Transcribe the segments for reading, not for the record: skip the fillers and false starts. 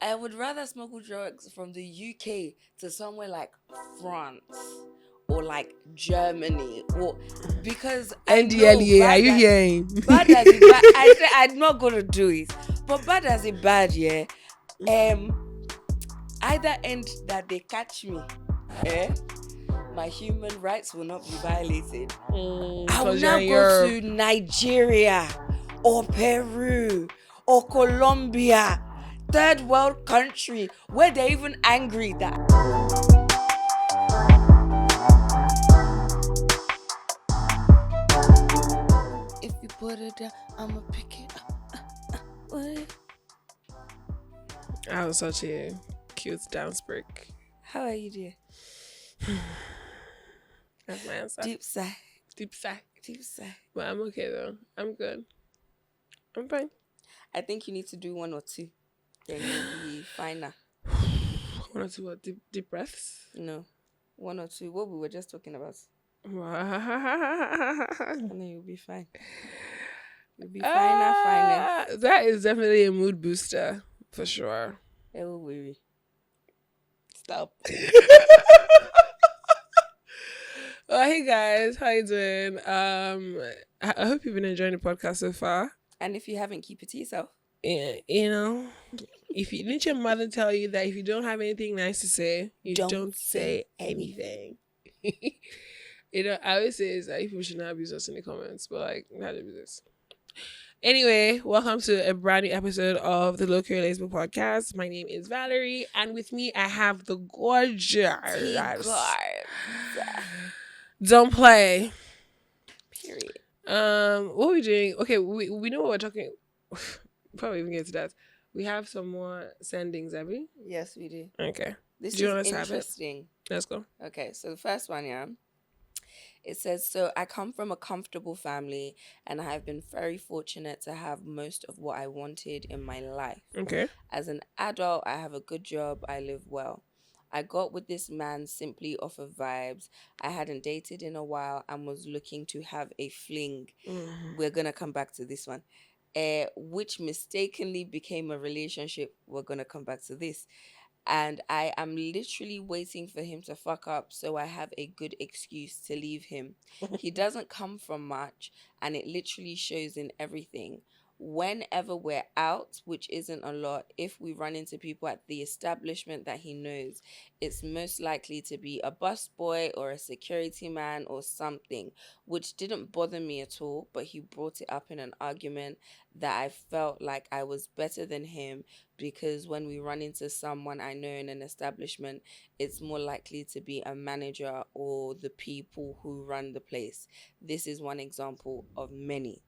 I would rather smuggle drugs from the UK to somewhere like France or like Germany, or because I know NDLEA, are you hearing? bad as it bad. I say I'm not gonna do it, but bad as it bad, yeah. Either end that they catch me, my human rights will not be violated. I will now go to Nigeria or Peru or Colombia, third world country, where they're even angry that if you put it down, I'ma pick it up. That was such a cute dance break. How are you, dear? That's my answer. Deep sigh. Deep sigh. Deep sigh. But I'm okay though. I'm good. I'm fine. I think you need to do 1 or 2. Then you'll be finer. 1 or 2 what? Deep breaths? No. 1 or 2. What we were just talking about. And then you'll be fine. You'll be finer. That is definitely a mood booster for sure. Oh, worry. Stop. Hey guys, how you doing? I hope you've been enjoying the podcast so far. And if you haven't, keep it to yourself. Yeah, you know, if you didn't your mother tell you that if you don't have anything nice to say, you don't say anything. You know, I always say is that people should not abuse us in the comments, but like, not abuse us. Anyway, welcome to a brand new episode of the Lowkey Relatable Podcast. My name is Valerie, and with me I have the gorgeous. Don't play. Period. What are we doing? Okay, we know what we're talking. Probably even get to that. We have some more sendings, have we? Yes, we do. Okay. This do you is want us to have it? interesting. Let's go. Okay, so the first one, yeah. It says, so I come from a comfortable family and I have been very fortunate to have most of what I wanted in my life. Okay. As an adult, I have a good job. I live well. I got with this man simply off of vibes. I hadn't dated in a while and was looking to have a fling. Mm-hmm. We're going to come back to this one. Which mistakenly became a relationship. We're going to come back to this. And I am literally waiting for him to fuck up so I have a good excuse to leave him. He doesn't come from much and it literally shows in everything. Whenever we're out, which isn't a lot, if we run into people at the establishment that he knows, it's most likely to be a busboy or a security man or something, which didn't bother me at all, but he brought it up in an argument that I felt like I was better than him because when we run into someone I know in an establishment, it's more likely to be a manager or the people who run the place. This is one example of many.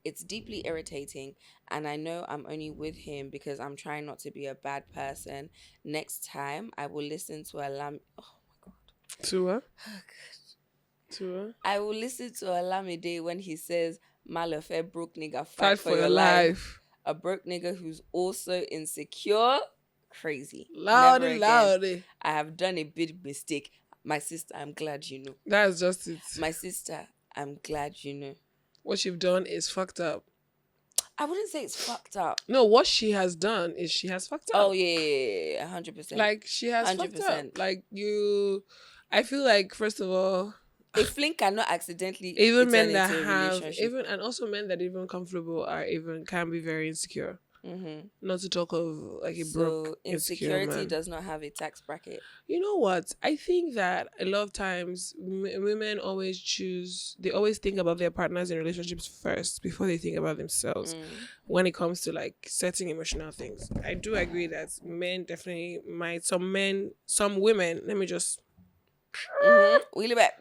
It's deeply irritating, and I know I'm only with him because I'm trying not to be a bad person. Next time, I will listen to Oh my God. To what? Oh, God. To what? I will listen to Olamide when he says, Malofe, broke nigga, Fight for your life. A broke nigga who's also insecure. Crazy. Loudy. I have done a big mistake. My sister, I'm glad you know. That's just it. My sister, I'm glad you know. What you've done is fucked up. I wouldn't say it's fucked up. No, what she has done is she has fucked up. Oh, yeah, 100%. Like, she has 100%. Fucked up. Like, I feel like, first of all, a fling cannot accidentally even men that have, and also men that even comfortable can be very insecure. Mm-hmm. Not to talk of like a broke insecurity man. does not have a tax bracket. You know what? I think that a lot of times women always think about their partners in relationships first before they think about themselves when it comes to like certain emotional things. I do agree that men definitely might. Some women. Let me just. Wheel it back.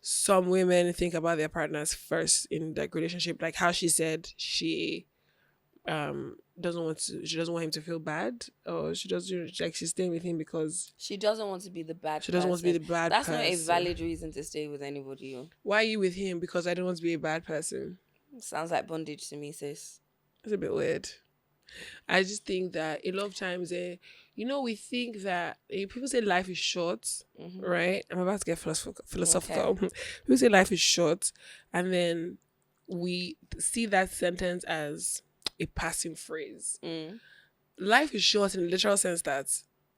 Some women think about their partners first in like relationship, like how she said she doesn't want him to feel bad, or she's staying with him because she doesn't want to be the bad she doesn't want to be the bad That's person. Not a valid reason to stay with anybody. Why are you with him? Because I don't want to be a bad person. Sounds like bondage to me, sis. It's a bit weird. I just think that a lot of times we think that people say life is short, right? I'm about to get philosophical. Okay. People say life is short, and then we see that sentence as a passing phrase. life is short in the literal sense that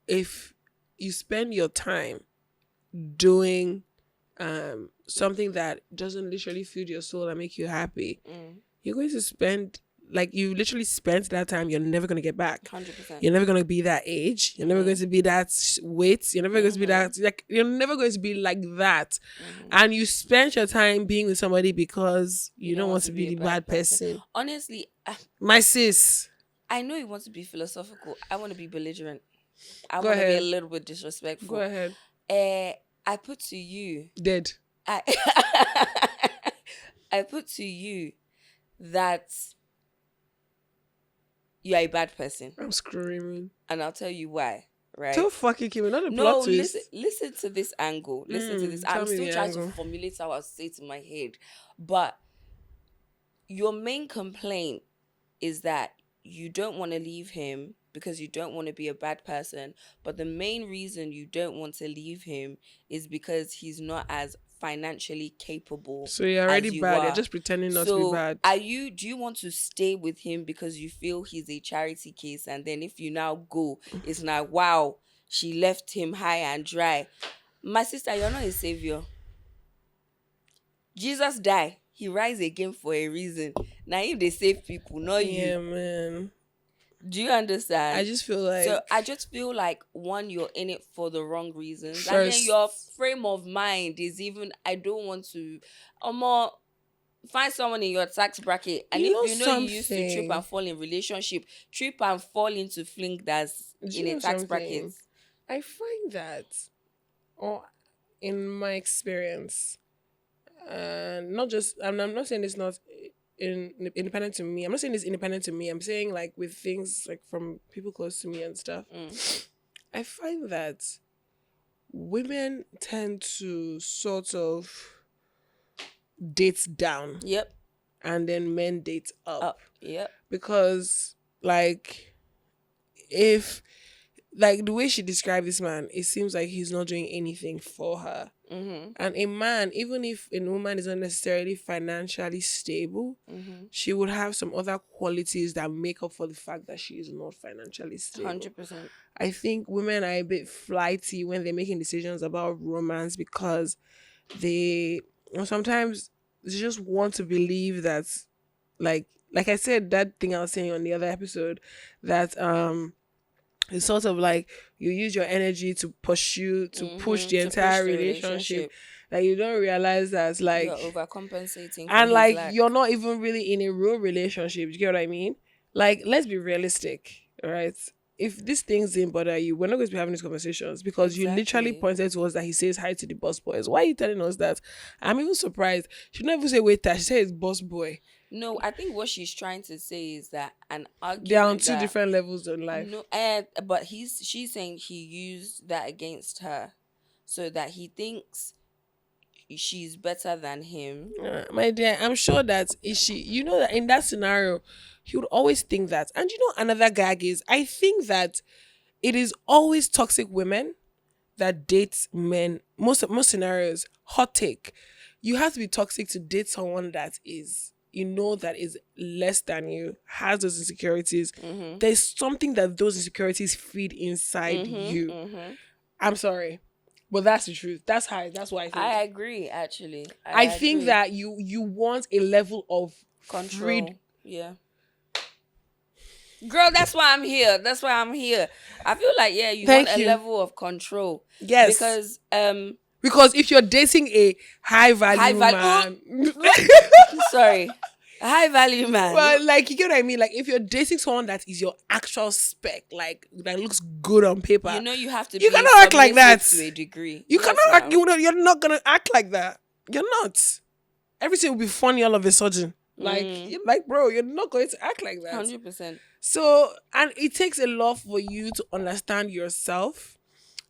if you spend your time doing something that doesn't literally feed your soul and make you happy, you're going to spend, like, you literally spent that time you're never going to get back. 100%. You're never going to be that age. You're never going to be that weight. You're never going to be that, like, you're never going to be like that. And you spent your time being with somebody because you don't want to be the bad person. Honestly, my sis, I know you want to be philosophical. I want to be belligerent. I Go want to be a ahead. little bit disrespectful. Go ahead. I put to you. Dead. I put to you that you are a bad person. I'm screaming. And I'll tell you why. Right? Too fucking Kim, not a plot twist. Listen to this angle. Listen to this. I'm still trying to formulate how I'll say it in my head. But your main complaint is that you don't want to leave him because you don't want to be a bad person. But the main reason you don't want to leave him is because he's not as financially capable. So you're already bad. You're just pretending not to be bad. Do you want to stay with him because you feel he's a charity case, and then if you now go, it's like, wow, she left him high and dry. My sister, you're not a savior. Jesus died. He rise again for a reason. Now if they save people, not you. Yeah, man. Do you understand? I just feel like one, you're in it for the wrong reasons. And then your frame of mind is even, I don't want to more find someone in your tax bracket. And if you know you used to trip and fall in relationship, trip and fall into fling that's in a tax bracket. I find that, or in my experience, I'm not saying it's not independent to me. I'm not saying it's independent to me. I'm saying, like, with things like from people close to me and stuff. I find that women tend to sort of date down. Yep. And then men date up. Yep. Because, like, if, like, the way she described this man, it seems like he's not doing anything for her. And a man, even if a woman is not necessarily financially stable, she would have some other qualities that make up for the fact that she is not financially stable. 100%. I think women are a bit flighty when they're making decisions about romance because sometimes they just want to believe that, like I said, that thing I was saying on the other episode, that it's sort of like you use your energy to push the entire relationship. Like, you don't realize that, like, you're overcompensating. And, like, you're not even really in a real relationship. Do you get what I mean? Like, let's be realistic, right? If these things didn't bother you, we're not going to be having these conversations because you literally pointed to us that he says hi to the boss boys. Why are you telling us that? I'm even surprised. She never say waiter. She says boss boy. No, I think what she's trying to say is that an argument. They're on two different levels in life. No, but she's saying he used that against her, so that he thinks she's better than him. My dear, I'm sure that that in that scenario, he would always think that. And another gag is, I think that it is always toxic women that date men. Most scenarios, hot take. You have to be toxic to date someone that is, that is less than you, has those insecurities. There's something that those insecurities feed inside you. I'm sorry, but that's the truth. That's why I think. I agree, actually. I think that you want a level of control. Yeah. Girl, that's why I'm here. I feel like, you want a level of control. Yes. Because if you're dating a high value man, sorry, a high value man. Well, like, you get what I mean. Like, if you're dating someone that is your actual spec, like, that looks good on paper, you have to. You cannot act like that to a degree. You cannot act. You're not gonna act like that. You're not. Everything will be funny all of a sudden. Like, bro, you're not going to act like that. 100%. So, and it takes a lot for you to understand yourself.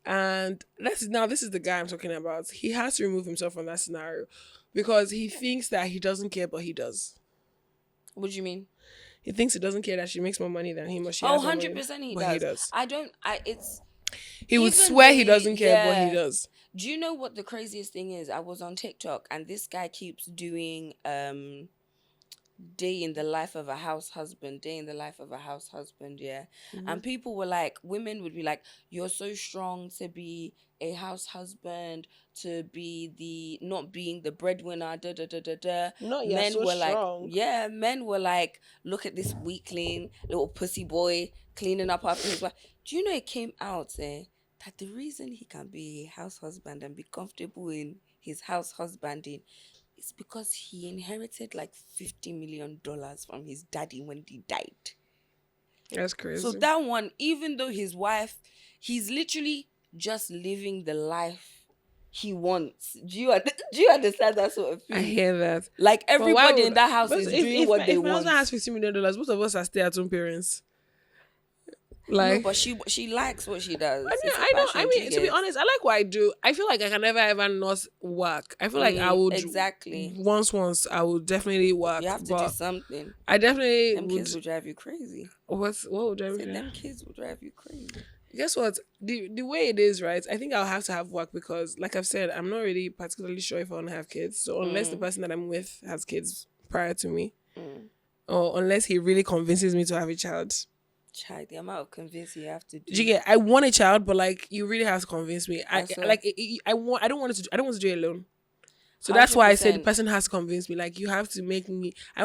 And this is the guy I'm talking about. He has to remove himself from that scenario because he thinks that he doesn't care, but he does. What do you mean? He thinks he doesn't care that she makes more money than him or she. 100% he does. He would swear he doesn't care, but he does. Do you know what the craziest thing is? I was on TikTok and this guy keeps doing day in the life of a house husband, day in the life of a house husband, yeah. Mm-hmm. And people were like, women would be like, you're so strong to be a house husband, to be the not being the breadwinner, da da da da da. No, you're Men so were like, strong. yeah, men were like, look at this weakling, little pussy boy cleaning up after his wife. Do you know it came out that the reason he can be a house husband and be comfortable in his house husbanding, it's because he inherited like $50 million from his daddy when he died. That's crazy. So that one, even though his wife, he's literally just living the life he wants. Do you understand that sort of thing? I hear that. Like everybody in that house but is doing what they if my want. husband has $50 million, most of us are stay-at-home parents. No, but she likes what she does. I know. I mean, to be honest, I like what I do. I feel like I can never ever not work. I feel like I would exactly. Once I would definitely work. You have to do something. I definitely them kids will drive you crazy. What would drive me? Them kids will drive you crazy. Guess what? The way it is, right? I think I'll have to have work because, like I've said, I'm not really particularly sure if I want to have kids. So unless the person that I'm with has kids prior to me, or unless he really convinces me to have a child. Child, the amount of convincing you have to do. You get? I want a child, but like you really have to convince me. I don't want to do it alone. So 100%. That's why I said the person has to convince me. Like you have to make me. I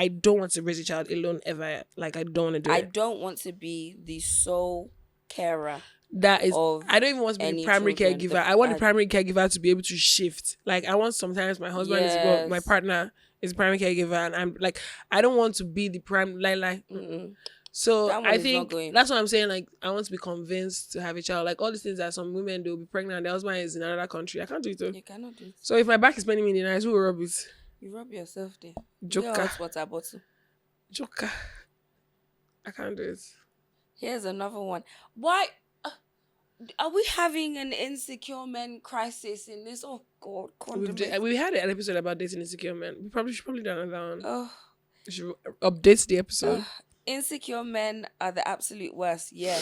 don't want to raise a child alone ever. Like I don't want to do it. I don't want to be the sole carer. That is, I don't even want to be the primary caregiver. I want the primary caregiver to be able to shift. Like I want sometimes my husband is my partner is the primary caregiver, and I'm like I don't want to be the So I think that's what I'm saying. Like I want to be convinced to have a child. Like all these things that some women do, be pregnant, and their husband is in another country. I can't do it though. You cannot do it. So if my back is spending me in the night, who will rub it? You rub yourself there. Joker. Water bottle. Joker. I can't do it. Here's another one. Why are we having an insecure men crisis in this? Oh God, we had an episode about dating insecure men. We should probably do another one. Oh, we should update the episode. Insecure men are the absolute worst. Yeah.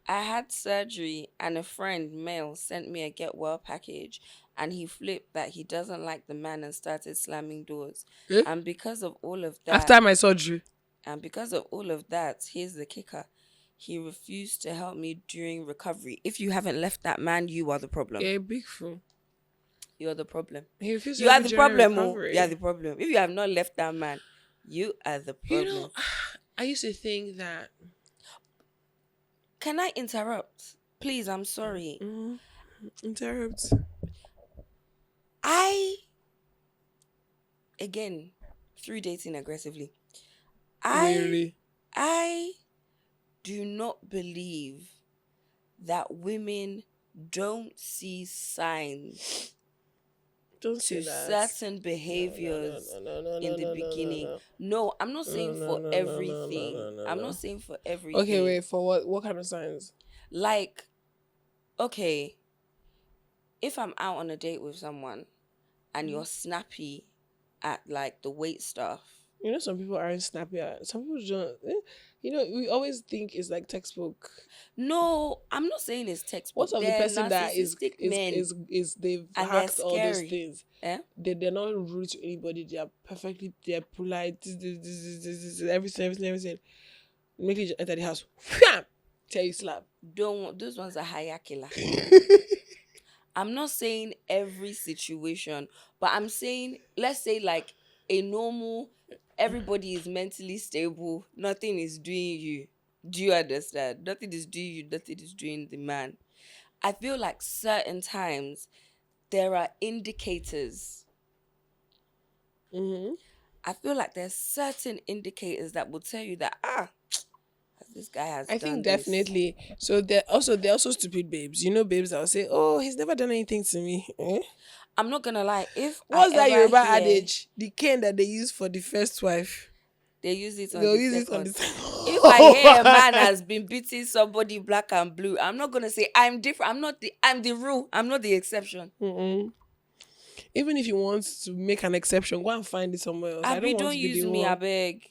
I had surgery and a friend, male, sent me a get well package and he flipped that he doesn't like the man and started slamming doors. And because of all of that... After my surgery. And because of all of that, here's the kicker. He refused to help me during recovery. If you haven't left that man, you are the problem. Yeah, big fool. You're the problem. He refused you are the problem. You are the problem. If you have not left that man, you are the problem. You know, I used to think that... Can I interrupt? Please, I'm sorry. Interrupt. Again, through dating aggressively, Really? I do not believe that women don't see signs to certain behaviors in the beginning. No, I'm not saying for everything. I'm not saying for everything. Okay, wait, for what? What kind of signs? Like, okay, if I'm out on a date with someone and you're snappy at like the wait stuff. You know, some people aren't snappy at. Some people don't. You know, we always think it's like textbook. No, I'm not saying it's textbook. What's of the person that is they've hacked all those things? They're not rude to anybody. They're polite. This, everything. Make you enter the house. Tell you slap. Those ones are hierarchical. I'm not saying every situation, but I'm saying, let's say like a normal, everybody is mentally stable, nothing is doing you. Do you understand? Nothing is doing you, nothing is doing the man. I feel like certain times there are indicators. I feel like there's certain indicators that will tell you that, this guy has I done think this. definitely. So they're also stupid babes. You know, babes that will say, "Oh, he's never done anything to me." I'm not gonna lie. If what's that Yoruba adage? The cane that they use for the first wife, they use it on they'll the use second. it on the second. If I hear a man has been beating somebody black and blue, I'm not gonna say I'm different. I'm the rule. I'm not the exception. Even if you want to make an exception, go and find it somewhere else. Don't use me, I beg.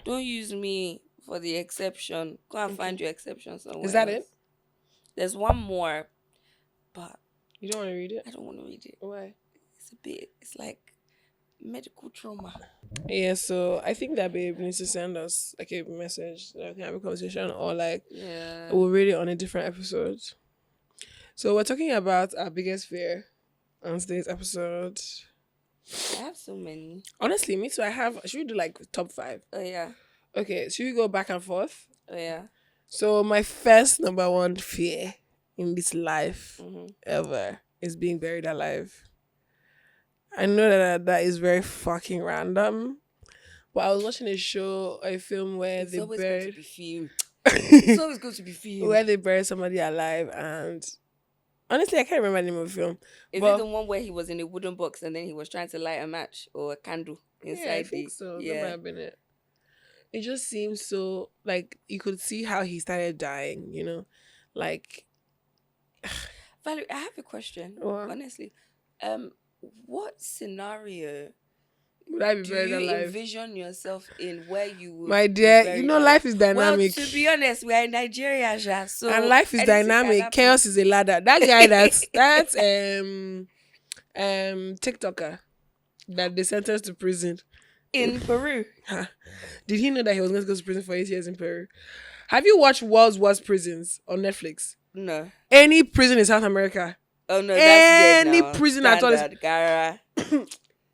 Don't use me for the exception. Go and find your exception somewhere. Is that else. it? There's one more, but you don't want to read it? I don't want to read it. Why? It's like medical trauma. Yeah, so I think that babe needs to send us like a message that we can have a conversation, or like Yeah. we'll read it on a different episode. So we're talking about our biggest fear on today's episode. I have so many. Honestly, me too. I have. Should we do like top 5? Oh yeah. Okay, should we go back and forth? Oh yeah. So my first number one fear in this life Mm-hmm. ever is being buried alive. I know that is very fucking random, but I was watching a film where It's they always going to buried be filmed. It's always going to be filmed. where they buried somebody alive, and honestly, I can't remember the name of the film. Is but it the one where he was in a wooden box and then he was trying to light a match or a candle inside? yeah, I think so. That might have been it. It just seems so like you could see how he started dying. You know, like Valerie, I have a question. What? Honestly, what scenario would I be do buried you alive? envision yourself in where you would My be dear, buried you know alive? life is dynamic. Well, to be honest, we are in Nigeria, ja, so and life is anything can dynamic. happen. Chaos is a ladder. That guy that's TikToker that they sentenced to prison In Peru. Did he know that he was going to go to prison for 8 years in Peru? Have you watched World's Worst Prisons on Netflix? No. Any prison in South America. Oh no, that's dead Any now. prison at all is- Standard, Gara.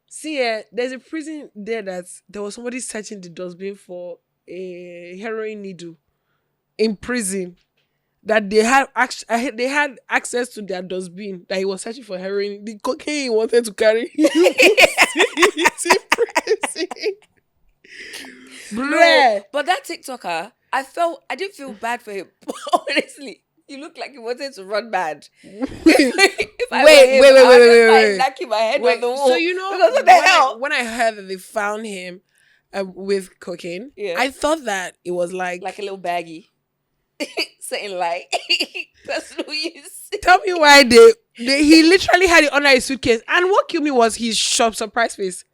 See, there's a prison there that there was somebody searching the dustbin for a heroin needle in prison. That they had access to their dustbin that he was searching for heroin. The cocaine he wanted to carry. It's in prison. No, Bruh. but that TikToker, I didn't feel bad for him. Honestly, he looked like he wanted to run mad. If I were him, Wait. knocking my head Wait, on the wall. so you know because what the hell? when I heard that they found him with cocaine, Yeah. I thought that it was like Like a little baggie. Saying like that's no use. tell me why he literally had it under his suitcase, and what killed me was his surprise face.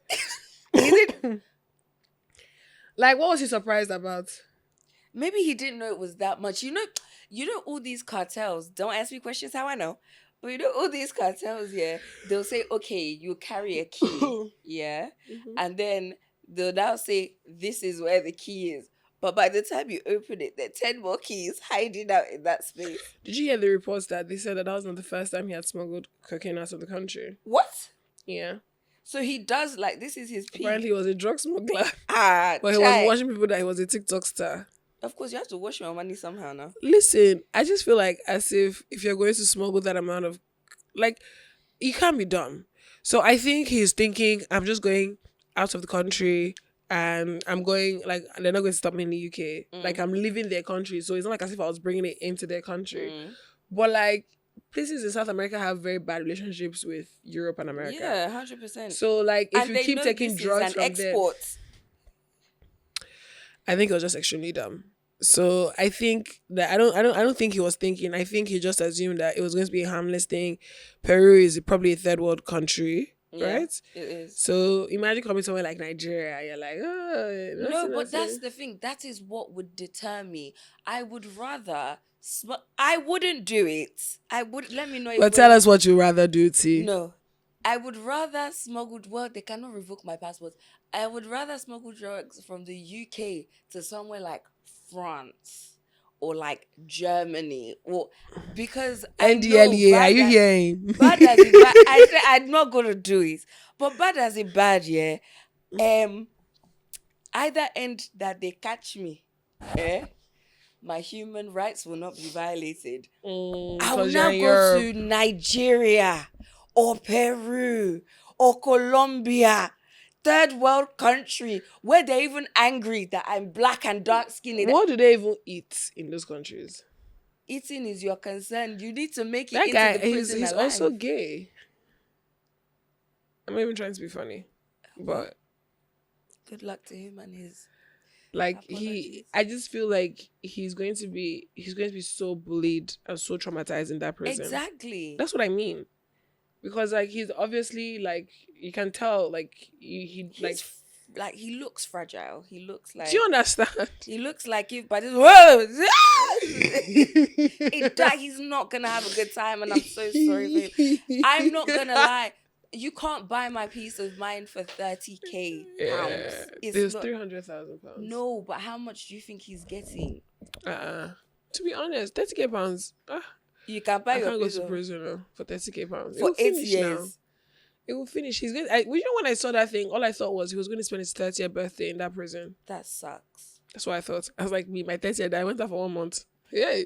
Like, what was he surprised about? Maybe he didn't know it was that much. You know all these cartels. Don't ask me questions how I know. But you know all these cartels, yeah. They'll say, okay, you carry a key, yeah, and then they'll now say this is where the key is. But by the time you open it, there are 10 more keys hiding out in that space. Did you hear the reports that they said that was not the first time he had smuggled cocaine out of the country? What? Yeah. So he does like this is his P. Apparently he was a drug smuggler. But But he was watching people that he was a TikTok star. Of course, you have to wash your money somehow now. Listen, I just feel like as if you're going to smuggle that amount of, like, it can't be done. So I think he's thinking, I'm just going out of the country and I'm going, like, they're not going to stop me in the UK. Like, I'm leaving their country. So it's not like as if I was bringing it into their country. But, like, places in South America have very bad relationships with Europe and America. Yeah, 100%. So, like, if and you they keep know taking this drugs is an from export. I think it was just extremely dumb. So I think that I don't think he was thinking. I think he just assumed that it was going to be a harmless thing. Peru is probably a third world country, Yeah, right? It is. So imagine coming somewhere like Nigeria. You're like, oh, No, but that's the thing. That is what would deter me. I would rather. I wouldn't do it. I would. Let me know. But tell us what you rather do, T. No, I would rather smuggle. Well, they cannot revoke my passport. I would rather smuggle drugs from the UK to somewhere like France or like Germany, or because I know NDLEA, bad are you as- hearing? Bad as it bad, I say I'm not gonna do it, but bad as it bad, yeah. Either end that they catch me, my human rights will not be violated. I will now go to Nigeria or Peru or Colombia, third world country, where they're even angry that I'm black and dark skinned. What do they even eat in those countries? Eating is your concern. You need to make it That into guy, the prison he's alive. also gay. I'm not even trying to be funny, but Good luck to him and his. like Apologies. I just feel like he's going to be so bullied and so traumatized in that prison. Exactly. That's what I mean. Because like he's obviously like you can tell like like he looks fragile. He looks like. do you understand? He looks like if, but whoa, he's not gonna have a good time, and I'm so sorry for him. I'm not gonna lie. You can't buy my peace of mind for 30k Yeah, pounds. It's it was not. 300,000 pounds. No, but how much do you think he's getting? To be honest, 30k pounds. You can buy I your can't go peace to of prison for 30k pounds. It for will 8 finish years. now. It will finish. He's going. When I saw that thing, all I thought was he was going to spend his 30th birthday in that prison. That sucks. That's what I thought. I was like, me, my 30th, I went there for 1 month. Yeah,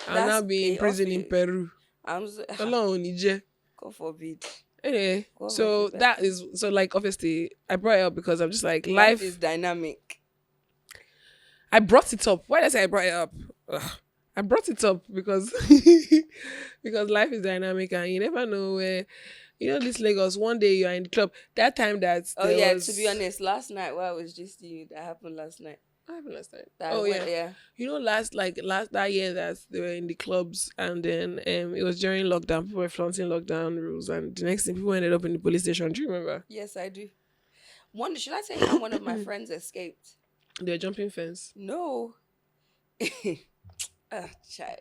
I'll now That's be in prison in Peru. Alone, Niger. God forbid. Anyway, God so forbid. that is so like obviously I brought it up because I'm just like Life is dynamic. I brought it up. Why did I say I brought it up? Ugh. I brought it up because because life is dynamic and you never know where. This Lagos. One day you are in the club. That time that To be honest, last night I was just you. That happened last night. What happened last night? Yeah. Last that year that they were in the clubs and then it was during lockdown. People were flaunting lockdown rules and the next thing people ended up in the police station. Do you remember? Yes, I do. Should I tell you how one of my friends escaped? They're jumping fence. No. Child.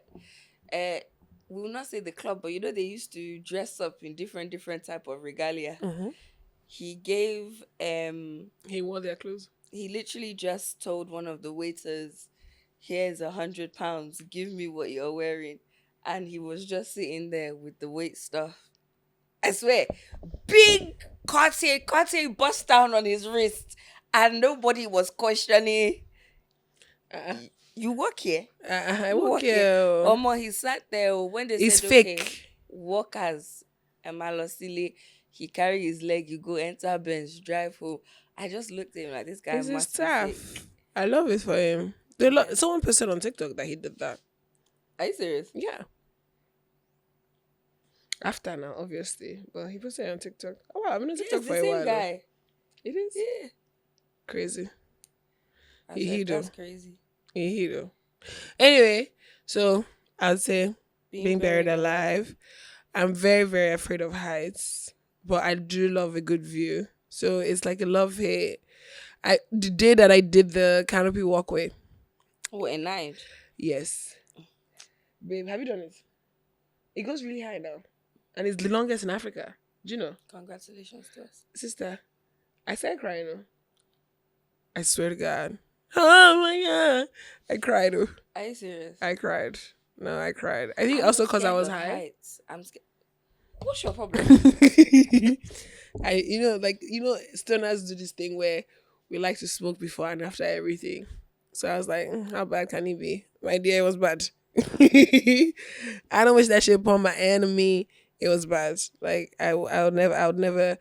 We will not say the club, but they used to dress up in different type of regalia. Mm-hmm. He gave he wore their clothes. He literally just told one of the waiters, "Here's £100. Give me what you're wearing," and he was just sitting there with the weight stuff. I swear, big Cartier bust down on his wrist, and nobody was questioning. You work here? I work here. He sat there when they it's said, fake. Okay, work as Emalosile. He carry his leg, you go enter bench, drive home. I just looked at him like, this guy It's his must staff. be sick. I love it for him. Someone posted on TikTok that he did that. Are you serious? Yeah. After now, obviously. But he posted it on TikTok. Oh, wow, I've been on TikTok for a while. Guy. It is? Yeah. Crazy. That's crazy. Though. Anyway, so I'd say being buried alive. I'm very, very afraid of heights, but I do love a good view. So it's like a love-hate. The day that I did the canopy walkway. Oh, at night? Yes. Babe, have you done it? It goes really high now. And it's the longest in Africa. Do you know? Congratulations to us. Sister, I started crying. I swear to God. Oh my God. I cried. Are you serious? I cried. No, I cried. I think also because I was high. Heights. I'm scared. What's your problem? Stoners do this thing where we like to smoke before and after everything. So I was like, how bad can it be? My dear, it was bad. I don't wish that shit upon my enemy. It was bad. Like I would never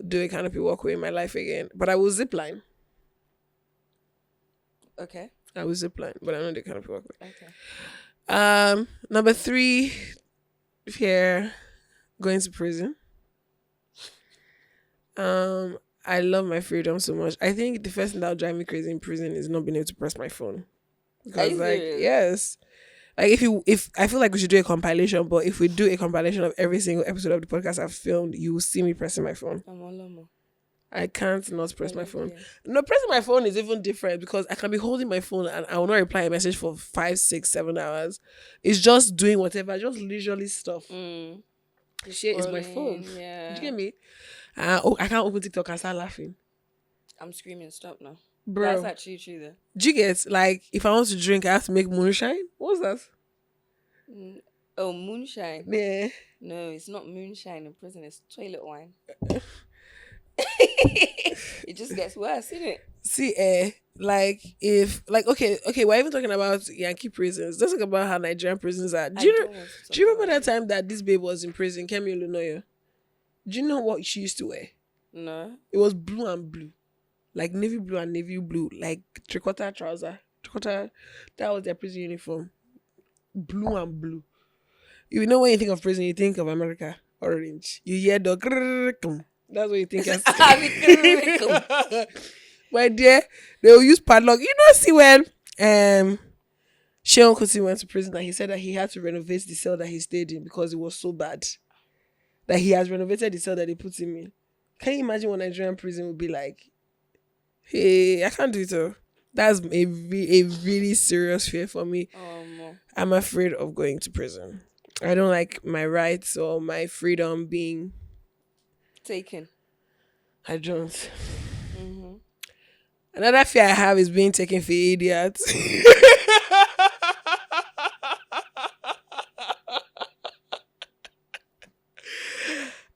do a canopy walkway in my life again. But I will zip line. Okay. I will zip line, but I don't do canopy walkway. Okay. Number 3 here, going to prison. I love my freedom so much. I think the first thing that would drive me crazy in prison is not being able to press my phone. Because yes. Like if I feel like we should do a compilation, but if we do a compilation of every single episode of the podcast I've filmed, you will see me pressing my phone. I can't not press my phone. No, pressing my phone is even different because I can be holding my phone and I will not reply a message for 5, 6, 7 hours. It's just doing whatever, just leisurely stuff. The shit is my phone. Yeah. Did you get me? I can't open TikTok and start laughing. I'm screaming, stop now. Bro. That's actually true though. Do you get, like, if I want to drink, I have to make moonshine? What's that? Oh, moonshine? Yeah. No, it's not moonshine in prison. It's toilet wine. It just gets worse, isn't it? See, okay, we're even talking about Yankee prisons. Let's talk about how Nigerian prisons are. Do you remember that time that this babe was in prison, Kemi Olunoyo? Do you know what she used to wear? No. It was blue and blue. Like navy blue and navy blue. Like three-quarter trouser. That was their prison uniform. Blue and blue. You know when you think of prison, you think of America. Orange. You hear the grrrr. That's what you think. My dear, they will use padlock. You know, see when Sheon Kuti went to prison and he said that he had to renovate the cell that he stayed in because it was so bad. That he has renovated the cell that they put him in. Can you imagine what Nigerian prison would be like? Hey, I can't do it all. That's a really serious fear for me. I'm afraid of going to prison. I don't like my rights or my freedom being taken. I don't. Mm-hmm. Another fear I have is being taken for idiots.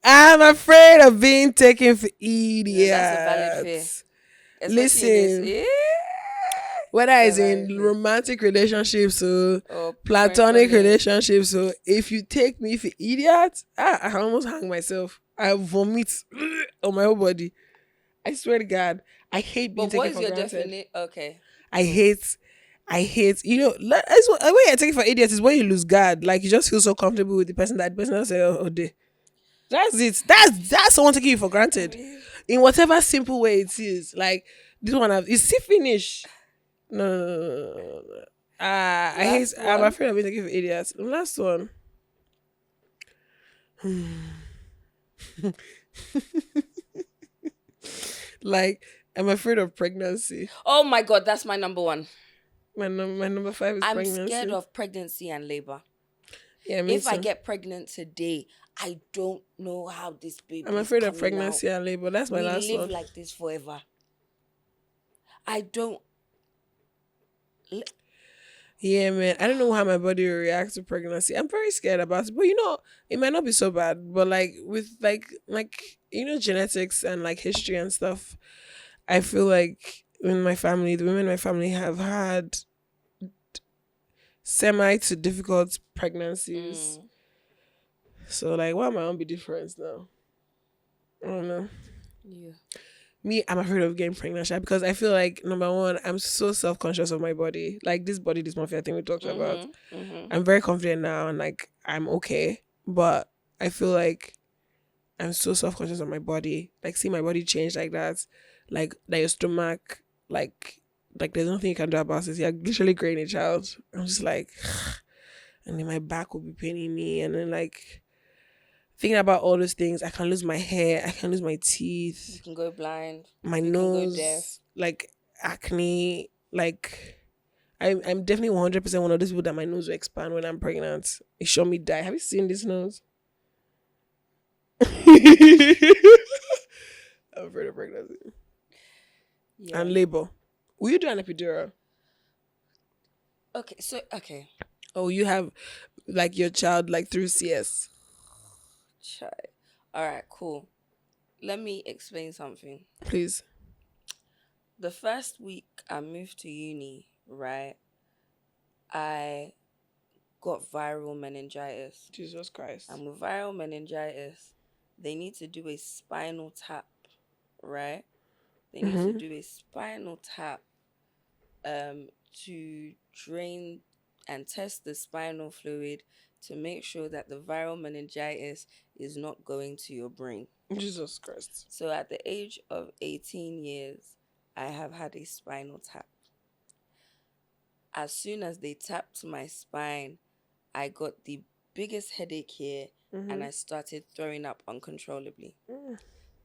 I'm afraid of being taken for No, that's a valid fear. idiots. Especially in this. Listen, Yeah. whether It's a it's valid in fear. romantic relationships or Or platonic friendly. relationships, so if you take me for idiot, I almost hang myself. I vomit on my whole body. I swear to God, I hate being But what taken is for your granted. definite? Okay. I Cool. hate, you know, that's what when you're taking for idiots is when you lose guard. Like you just feel so comfortable with the person that the person will say, oh, they. That's it. That's someone taking you for I granted mean, in whatever simple way it is. Like this one, is see finish. No, no, no, no, no, no, no. I hate. last I'm one. afraid of being taken for idiots. The last one. Like I'm afraid of pregnancy. Oh my God, that's my number one. My number five is I'm scared pregnancy. of pregnancy and labor. Yeah, me If I too. get pregnant today, I don't know how this I'm baby is afraid of coming out. pregnancy and labor. That's my We last live one. like this forever. I don't. Yeah, man. I don't know how my body will react to pregnancy. I'm very scared about it. But you know, it might not be so bad. But like with you know, genetics and like history and stuff, I feel like in my family, the women in my family have had semi to difficult pregnancies. Mm, So like why might be different now? I don't know. yeah. Me, I'm afraid of getting pregnant because I feel like number one, I'm so self conscious of my body. Like this body dysmorphia thing we talked about. Mm-hmm. Mm-hmm. I'm very confident now and like I'm okay. But I feel like I'm so self conscious of my body. Like see my body change like that your stomach, like there's nothing you can do about it. You're literally growing a child. I'm just like and then my back will be paining me and then like thinking about all those things, I can lose my hair, I can lose my You teeth, can go blind. my You can go deaf. nose, like acne, like I'm definitely 100% one of those people that my nose will expand when I'm pregnant. It show me die. Have you seen this nose? I'm afraid of pregnancy Yeah. and labor. Will you do an epidural? Okay. So okay. Oh, you have like your child like through CS. Try. All right. Cool. Let me explain something. Please. The first week I moved to uni, right? I got viral meningitis. Jesus Christ. And with viral meningitis, they need to do a spinal tap, right? They need to Mm-hmm. do a spinal tap to drain and test the spinal fluid to make sure that the viral meningitis is not going to your brain. Jesus Christ. So at the age of 18 years, I have had a spinal tap. As soon as they tapped my spine, I got the biggest headache here and I started throwing up uncontrollably.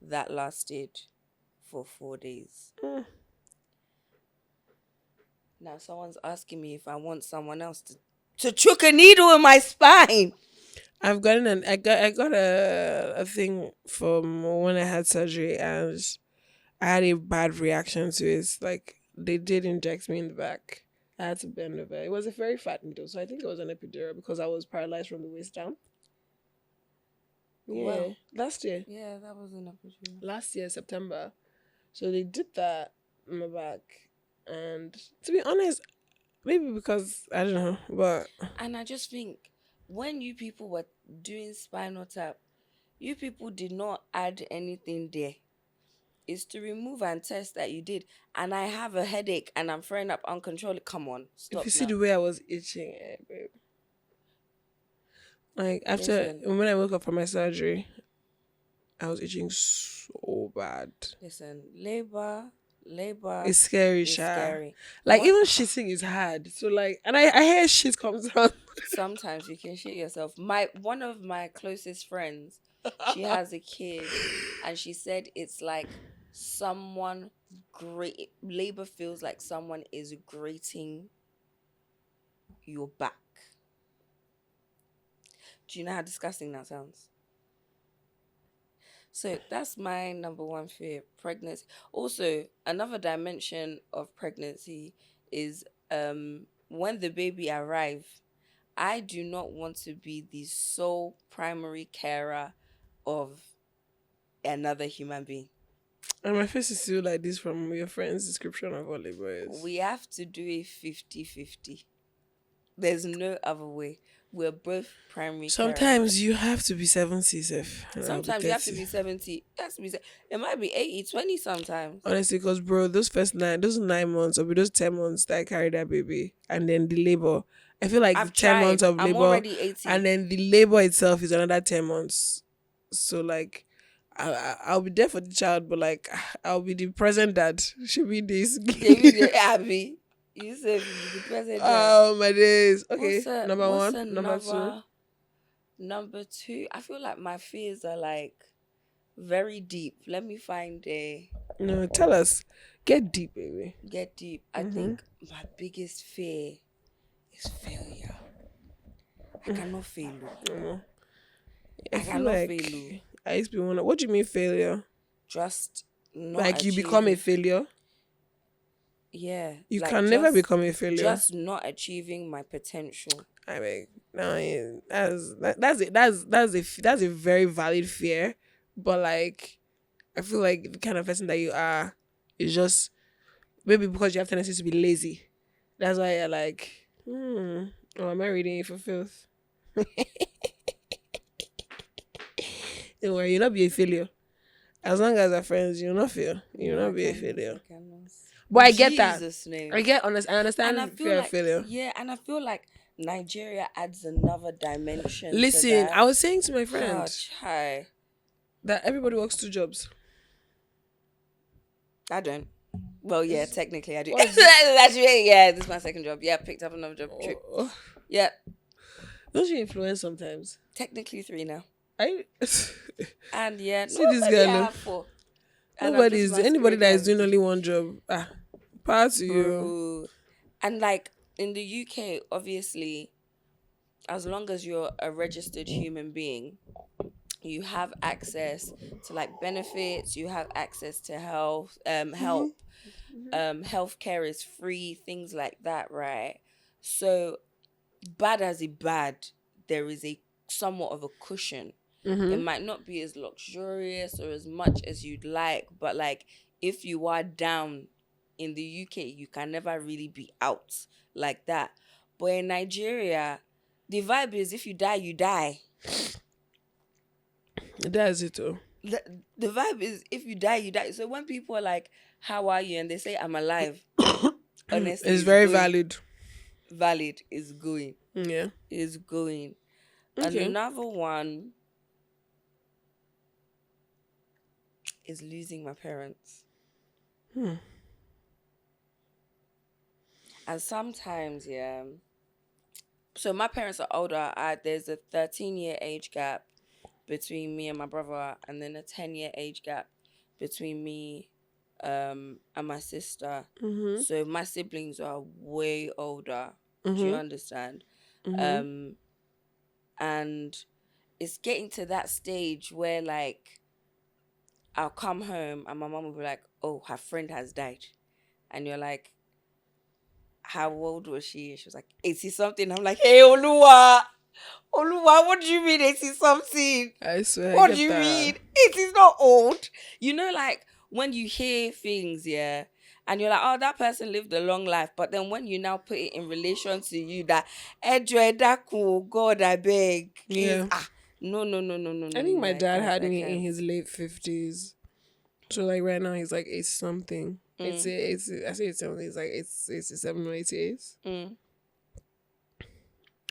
That lasted for 4 days. Now someone's asking me if I want someone else to chook a needle in my spine. I've gotten I got a thing from when I had surgery and I had a bad reaction to it. Like they did inject me in the back. I had to bend over. It was a very fat needle, so I think it was an epidural because I was paralyzed from the waist down. Yeah, Well, last year. Yeah, that was an opportunity. Last year September. So they did that in my back, and to be honest, maybe because I don't know, but And I just think when you people were doing spinal tap, you people did not add anything there. It's to remove and test that you did. And I have a headache and I'm throwing up uncontrollably. Come on, if stop you see now. the way I was itching, babe. Like after Listen. when I woke up from my surgery, I was itching so bad. Listen, labor It's scary, is Sha. scary. Like What even shitting is hard. So like, and I hear shit comes out. sometimes you can shit yourself. One of my closest friends, she has a kid and she said it's like someone great labor feels like someone is grating your back. Do you know how disgusting that sounds? So that's my number one fear, pregnancy. Also, another dimension of pregnancy is when the baby arrive, I do not want to be the sole primary carer of another human being. And my face is still like this from your friend's description of all labor is. We have to do a 50-50. There's no other way. We're both primary carers. Sometimes you have to be 70, Seth. Sometimes you have to be 70. It has to be. It might be 80-20 sometimes. Honestly, because bro, those 9 months, or those 10 months that I carried that baby, and then the labor. I feel like I've the 10 months tried. of I'm labor, already 80. and then the labor itself is another 10 months. So like, I'll be there for the child, but like, I'll be the present dad. Should be this. David Abby. You said the president. Oh my days. Okay, What's number what's one, number two. Number two, I feel like my fears are like very deep. Let me find a No, tell us. Get deep, baby. get deep. I think my biggest fear is failure. I cannot fail. I I feel cannot like fail. I used to be one. What do you mean failure? Just not Like you become a achieving- failure? Yeah. You like can never become a failure. just not achieving my potential. I mean, no, that's a very valid fear, but like, I feel like the kind of person that you are is just maybe because you have tendency to be lazy. That's why you're like, oh, am I reading it for filth? Don't worry, you'll not be a failure. As long as our friends, you'll not fail. You'll not be a failure. But I get that. Jesus' name. I understand And I feel fear like of failure. yeah, and I feel like Nigeria adds another dimension. Listen, to that. I was saying to my friend Oh, chai. that everybody works 2 jobs. I don't. Well, yeah, technically I do. What is Actually, yeah, this is my second job. Yeah, picked up another job. True. Oh. Yeah, Don't you influence sometimes? technically 3 now. I And yeah, See this maybe girl, I no? have 4. And I'm just anybody that is masquerading doing as only one job. Power to you. bro. And like in the UK, obviously, as long as you're a registered human being, you have access to like benefits, you have access to health, help. Healthcare is free, things like that, right? So bad as a bad, there is a somewhat of a cushion. It might not be as luxurious or as much as you'd like, but like if you are down in the UK, you can never really be out like that. But in Nigeria, the vibe is if you die, you die. That's it too. The vibe is if you die, you die. So when people are like, "How are you?" and they say, "I'm alive," honestly, It's very going. valid. Valid is going. Yeah. Is going. Okay. Another one is losing my parents. And sometimes, yeah. So my parents are older. There's a 13-year age gap between me and my brother, and then a 10-year age gap between me and my sister. So my siblings are way older. Do you understand? And it's getting to that stage where like I'll come home and my mom will be like, "Oh, her friend has died," and you're like, "How old was she?" She was like, 80 something. I'm like, "Hey, Oluwa, what do you mean 80 something? I swear. What do you mean? 80 is not old." You know, like when you hear things, yeah, and you're like, "Oh, that person lived a long life," but then when you now put it in relation to you, that God, I beg, Yeah. no. I think my dad had I me can't. in his late 50s. So like right now he's like 80 something. I say 80 something. He's like 87 or 88.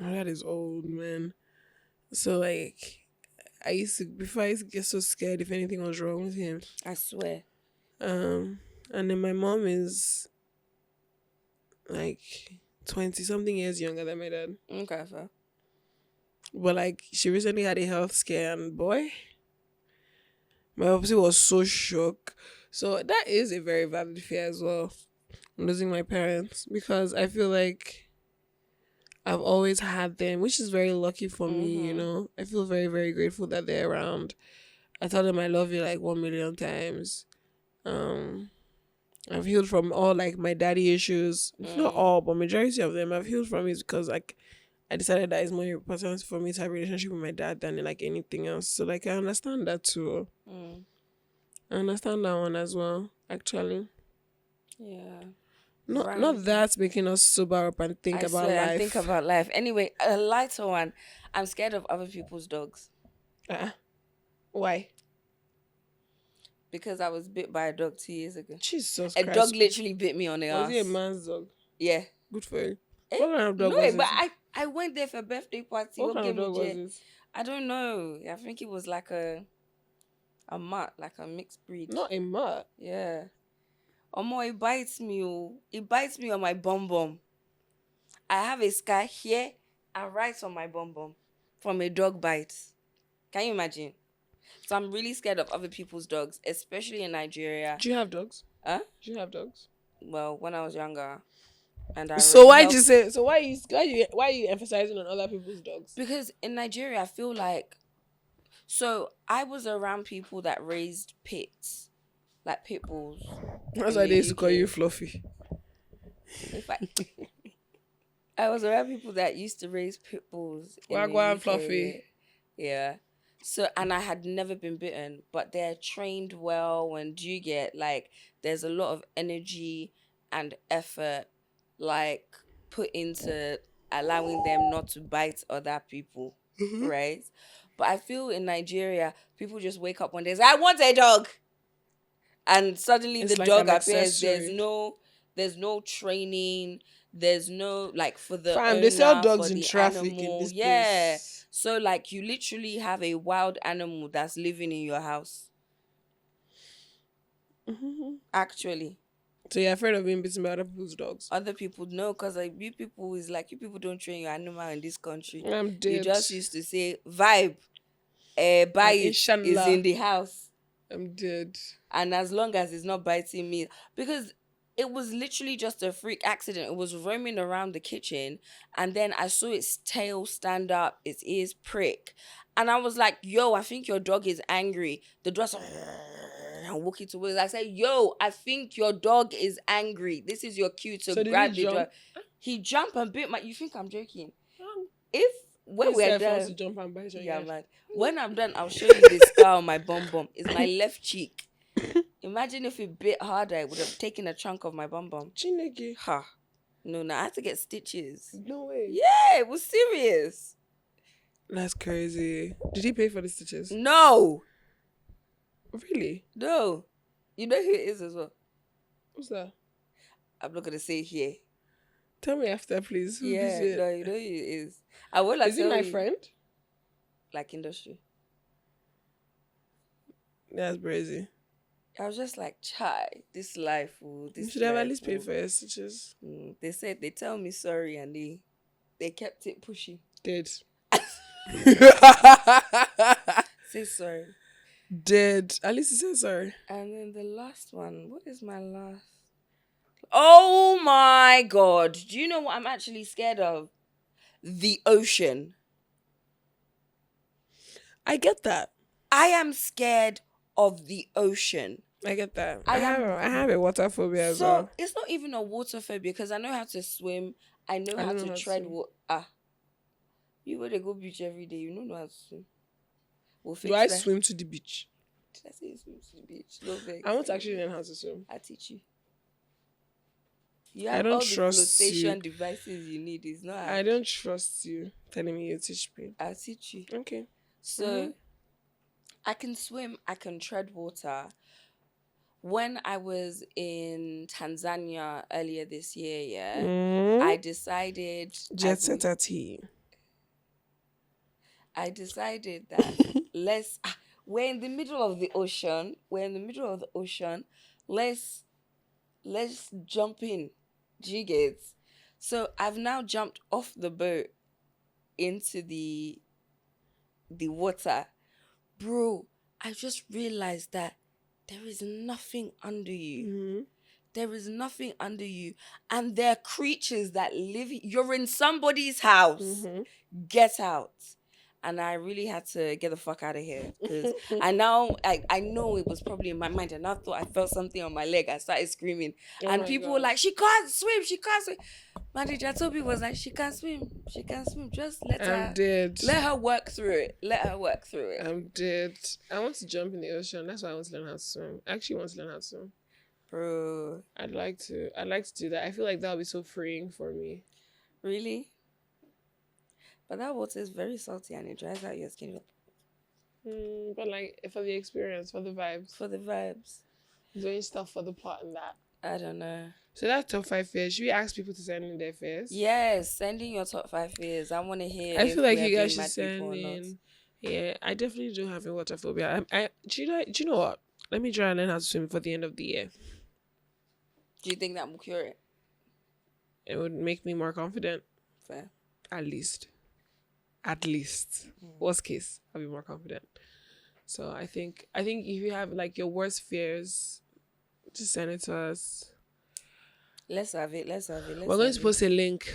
My dad is old, man. So like before I used to get so scared if anything was wrong with him. I swear. And then my mom is like 20 something years younger than my dad. Okay, fair. But like she recently had a health scare and boy, my opposite was so shocked. So that is a very valid fear as well. Losing my parents, because I feel like I've always had them, which is very lucky for me, you know. I feel very, very grateful that they're around. I tell them I love you like 1 million times. I've healed from all like my daddy issues. Not all, but majority of them I've healed from is because like I decided that it's more important for me to have a relationship with my dad than like anything else. So like I understand that too. I understand that one as well, actually. Yeah. Not that making us sober up and think I about swear, life. and think about life. Anyway, a lighter one. I'm scared of other people's dogs. Why? Because I was bit by a dog 2 years ago. Jesus A Christ. dog literally bit me on the ass. Was he a man's dog? Yeah. Good for you. What kind of dog No, was but it? I went there for a birthday party. What kind of dog was it? I don't know. I think it was like a mutt, like a mixed breed. Not a mutt. Yeah. Omo, it bites me. Oh. It bites me on my bum bum. I have a scar here and right on my bum bum from a dog bite. Can you imagine? So I'm really scared of other people's dogs, especially in Nigeria. Do you have dogs? Huh? Do you have dogs? Well, when I was younger. And so why are you emphasizing on other people's dogs? Because in Nigeria, I feel like, so I was around people that raised pits, like pit bulls. That's why they used to call you Fluffy. I was around people that used to raise pit bulls. Wagwan Fluffy. Yeah. So, and I had never been bitten, but they're trained well, and you get like, there's a lot of energy and effort like put into allowing them not to bite other people, right? But I feel in Nigeria, people just wake up one day and say, I want a dog. And suddenly it's the like dog appears. There's no training. There's no like for the owner, they sell dogs in traffic animal. in this place. So like you literally have a wild animal that's living in your house. Actually. So you're afraid of being bitten by other people's dogs? Other people know, because like you people don't train your animal in this country. I'm dead. You just used to say vibe. Buy it is in the house. I'm dead. And as long as it's not biting me, because it was literally just a freak accident. It was roaming around the kitchen, and then I saw its tail stand up, its ears prick, and I was like, "Yo, I think your dog is angry." The dog's and walking towards. I said, "Yo, I think your dog is angry. This is your cue to grab the dog." He jumped and bit my. You think I'm joking? When we're done, to jump and bite yeah, man. When I'm done, I'll show you the scar on my bum bum. It's my left cheek. Imagine if it bit harder, it would have taken a chunk of my bum bum. Chineke. Ha. No, I had to get stitches. No way. Yeah, it was serious. That's crazy. Did he pay for the stitches? No. Really? No. You know who it is as well? Who's that? I'm not going to say it here. Tell me after, please. Who is it? No, you know who it is. I will like. Is he my friend? Like industry. That's crazy. I was just like, chai, this life. You should have at least paid for your stitches. They tell me sorry, and they kept it pushing. Dead. Say sorry. Dead. At least he said sorry. And then the last one. What is my last? Oh my God. Do you know what I'm actually scared of? The ocean. I get that. I am scared of the ocean. I get that. I have a water phobia as well. So it's not even a water phobia, because I know how to swim. I know how to tread water. You go to go beach every day. You know how to swim. Do I swim to the beach? Did I say you swim to the beach? No, I want to actually learn how to swim. I'll teach you. You have all the flotation devices you need. It's not. I don't trust you telling me you teach me. I'll teach you. Okay. So, I can swim. I can tread water. When I was in Tanzania earlier this year, I decided... Jet setter tea. I decided that we're in the middle of the ocean. Let's jump in. Do you get? So I've now jumped off the boat into the water. Bro, I just realized that there is nothing under you. There is nothing under you. And there are creatures that live. You're in somebody's house. Get out. and I really had to get the fuck out of here because I know it was probably in my mind, and I thought I felt something on my leg. I started screaming, and people were like, "She can't swim! She can't swim!" My teacher told me was like, "She can't swim. She can't swim. Just let her work through it. Let her work through it." I'm dead. I want to jump in the ocean. That's why I want to learn how to swim. I actually want to learn how to swim. Bro, I'd like to do that. I feel like that would be so freeing for me. Really? But that water is very salty and it dries out your skin. But like for the experience, for the vibes. For the vibes. Doing stuff for the plot and that. I don't know. So that's top 5 fears. Should we ask people to send in their fears? Yes, send in your top 5 fears. I want to hear. I feel like you guys should send in. Yeah, I definitely do have a water phobia. Do you know what? Let me try and learn how to swim for the end of the year. Do you think that will cure it? It would make me more confident. Fair. At least. Worst case, I'll be more confident. So I think if you have like your worst fears, just send it to us. Let's have it. We're going to post a link.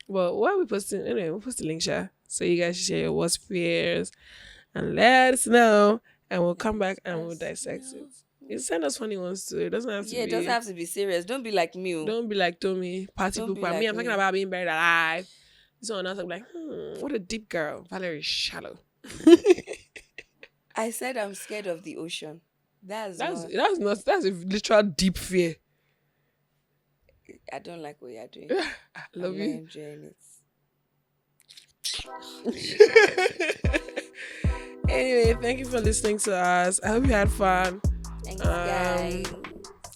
Well, what are we posting? Anyway, we'll post a link, share. So you guys share your worst fears and let us know, and we'll come back and we'll dissect it. You send us funny ones too. It doesn't have to be. Yeah, it doesn't have to be serious. Don't be like me. Don't be like Tommy, party pooper. Like me, I'm talking about being buried alive. Someone else, I'm like, what a deep girl. Valerie is shallow. I said I'm scared of the ocean. That's a literal deep fear. I don't like what you're doing. I love you. I'm not enjoying it. Anyway, thank you for listening to us. I hope you had fun. Thanks, guys.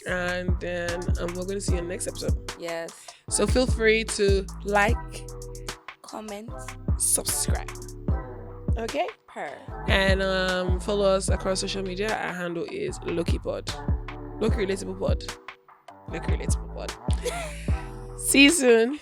And then we're going to see you in the next episode. Yes. So feel free to like, comment, subscribe. Okay? And follow us across social media. Our handle is Lowkey Relatable Pod. Lowkey Relatable Pod. See you soon.